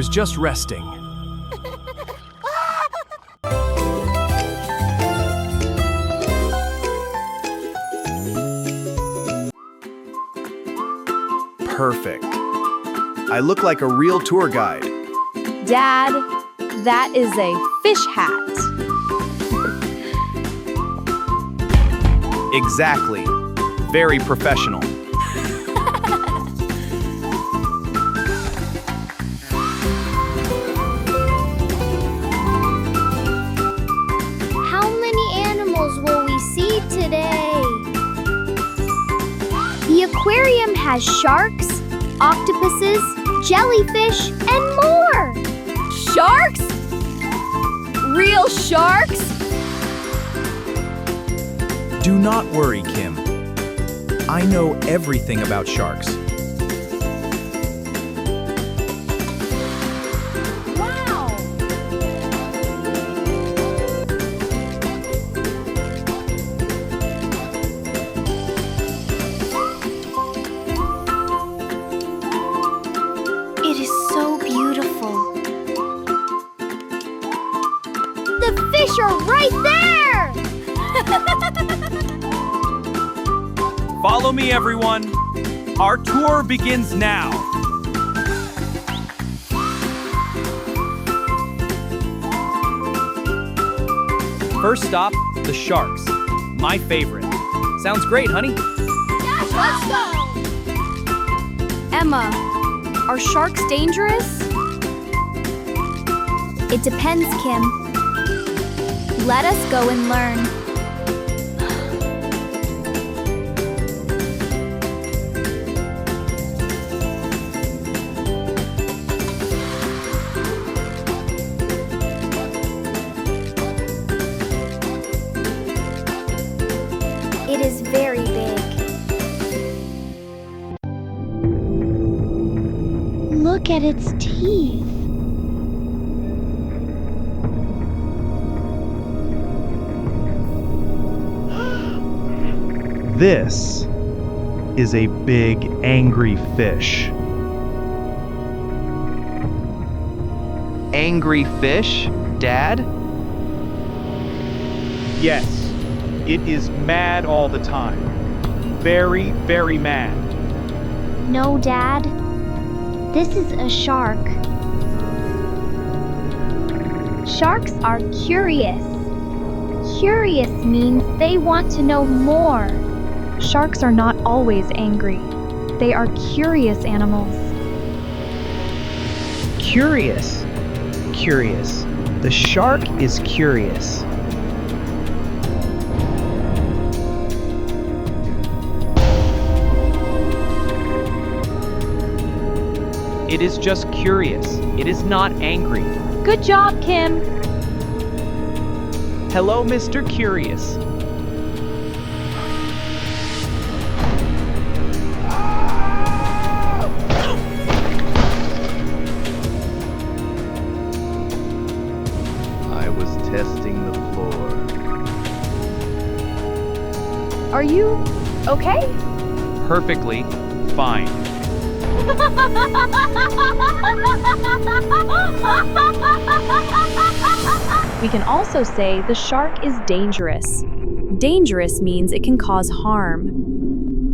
was just resting. Perfect. I look like a real tour guide. Dad, that is a fish hat. Exactly. Very professional. How many animals will we see today? The aquarium has sharks, octopuses, jellyfish, and more! Sharks? Real sharks? Do not worry, Kim. I know everything about sharks. Wow! It is so beautiful. The fish are right there! Follow me, everyone. Our tour begins now. First stop, the sharks. My favorite. Sounds great, honey. Let's go! Emma, are sharks dangerous? It depends, Kim. Let us go and learn. It is very big. Look at its teeth. This is a big, angry fish. Angry fish, Dad? Yes, it is mad all the time. Very, very mad. No, Dad. This is a shark. Sharks are curious. Curious means they want to know more. Sharks are not always angry. They are curious animals. Curious. Curious. The shark is curious. It is just curious. It is not angry. Good job, Kim. Hello, Mr. Curious. I was testing the floor. Are you okay? Perfectly fine. We can also say the shark is dangerous. Dangerous means it can cause harm.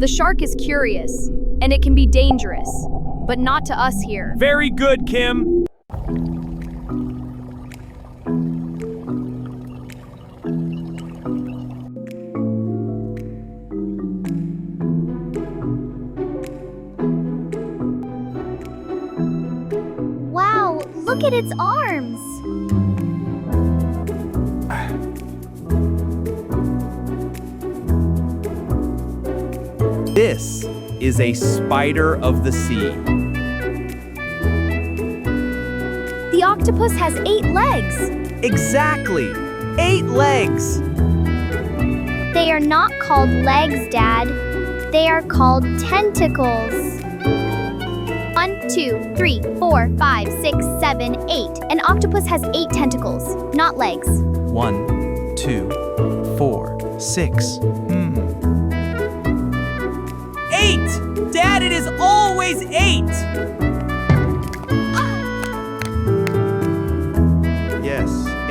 The shark is curious, and it can be dangerous, but not to us here. Very good, Kim. Wow, look at its arms. This is a spider of the sea. The octopus has 8 legs. Exactly. 8 legs. They are not called legs, Dad. They are called tentacles. 1, 2, 3, 4, 5, 6, 7, 8. An octopus has 8 tentacles, not legs. 1, 2, 4, 6. 8! Dad, it is always 8!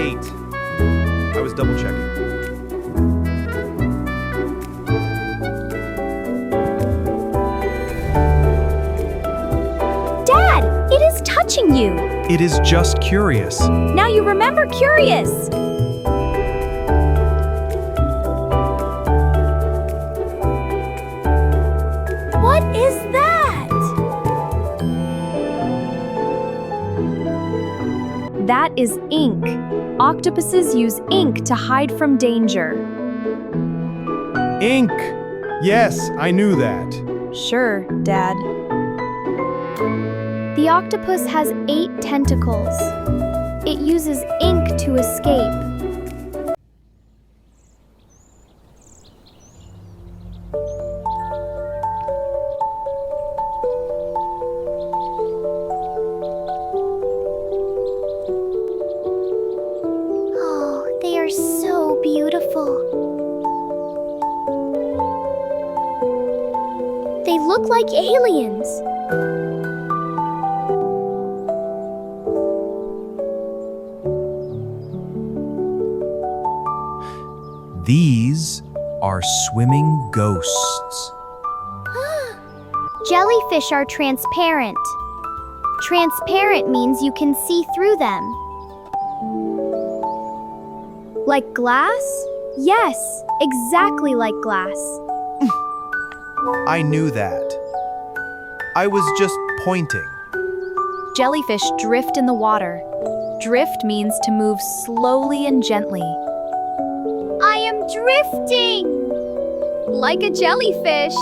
8. I was double checking. Dad, it is touching you. It is just curious. Now you remember curious. What is that? That is ink. Octopuses use ink to hide from danger. Ink! Yes, I knew that. Sure, Dad. The octopus has 8 tentacles. It uses ink to escape. Oh, they are so beautiful. They look like aliens. These are swimming ghosts. Jellyfish are transparent. Transparent means you can see through them. Like glass? Yes, exactly like glass. I knew that. I was just pointing. Jellyfish drift in the water. Drift means to move slowly and gently. I am drifting! Like a jellyfish.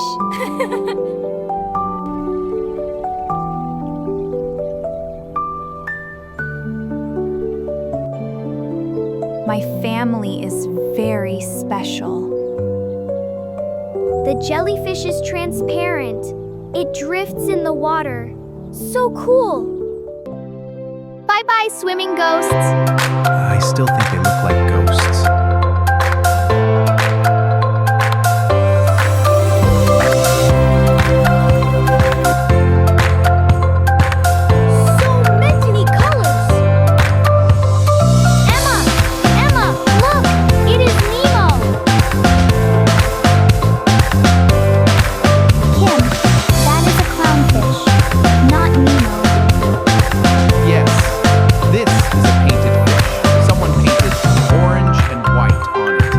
My family is very special. The jellyfish is transparent. It drifts in the water. So cool. Bye-bye, swimming ghosts. I still think they look like ghosts. So many colors. Emma, look, it is Nemo. Kim, that is a clownfish, not Nemo. Yes, this is a painted fish. Someone painted orange and white on it.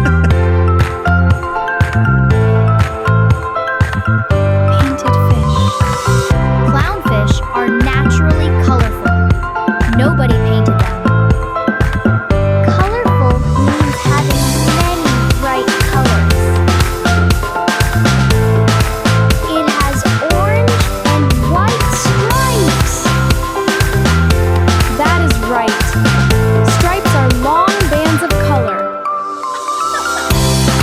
Painted fish. Clownfish are naturally colorful. Nobody painted them. Colorful means having many bright colors. It has orange and white stripes. That is right. Stripes are long bands of color.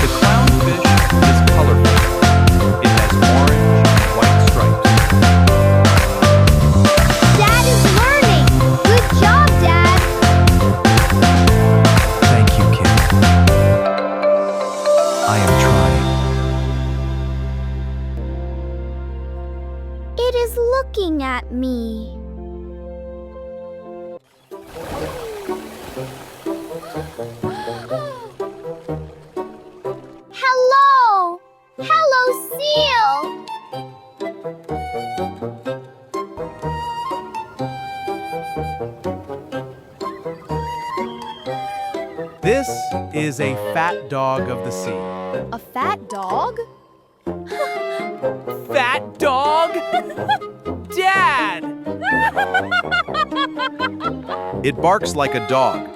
The clownfish is colorful. It has orange and white stripes. Dad is learning. Good job, Dad. Thank you, Kim. I am trying. It is looking at me. Hello! Hello, seal! This is a fat dog of the sea. A fat dog? Fat dog? Dad! It barks like a dog,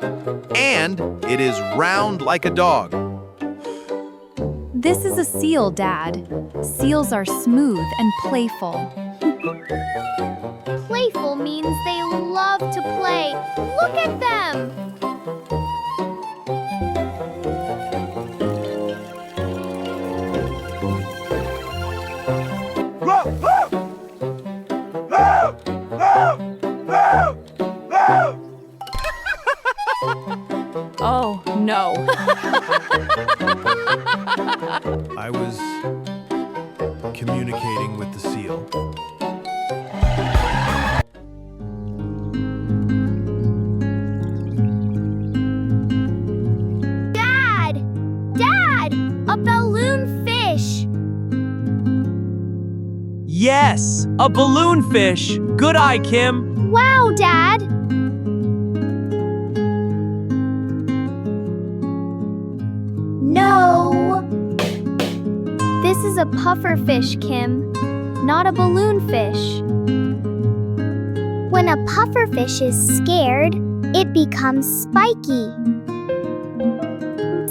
and it is round like a dog. This is a seal, Dad. Seals are smooth and playful. Playful means they love to play. Look at them! Oh, no. I was communicating with the seal. A balloon fish. Good eye, Kim. Wow, Dad! No! This is a pufferfish, Kim, not a balloon fish. When a pufferfish is scared, it becomes spiky.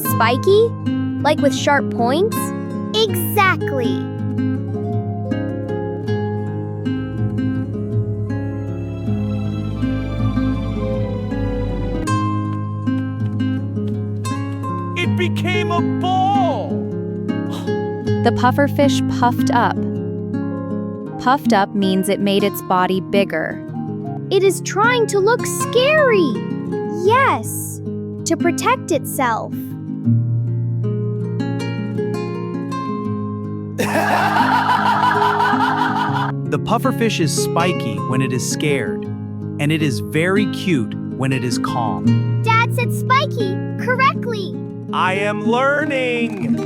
Spiky? Like with sharp points? Exactly. It became a ball! The pufferfish puffed up. Puffed up means it made its body bigger. It is trying to look scary. Yes, to protect itself. The pufferfish is spiky when it is scared, and it is very cute when it is calm. Dad said spiky correctly. I am learning!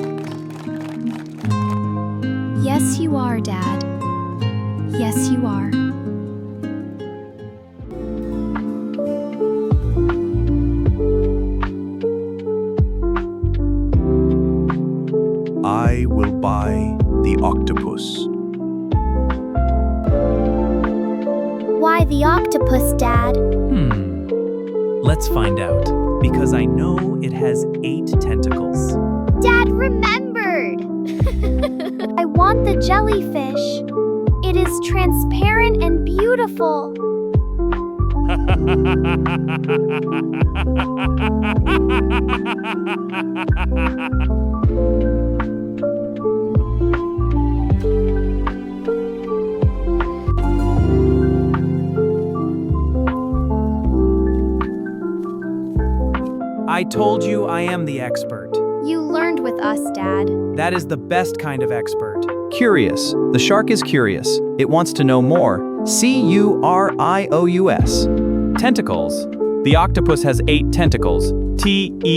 Yes, you are, Dad. Yes, you are. I will buy the octopus. Why the octopus, Dad? Let's find out. Because I know it has 8 tentacles. Dad remembered! I want the jellyfish. It is transparent and beautiful. I told you I am the expert. You learned with us, Dad. That is the best kind of expert. Curious. The shark is curious. It wants to know more. Curious. Tentacles. The octopus has 8 tentacles. Tentacles.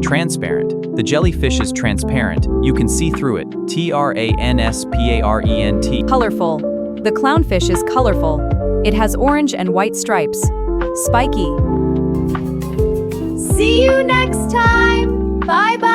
Transparent. The jellyfish is transparent. You can see through it. Transparent. Colorful. The clownfish is colorful. It has orange and white stripes. Spiky. See you next time. Bye-bye.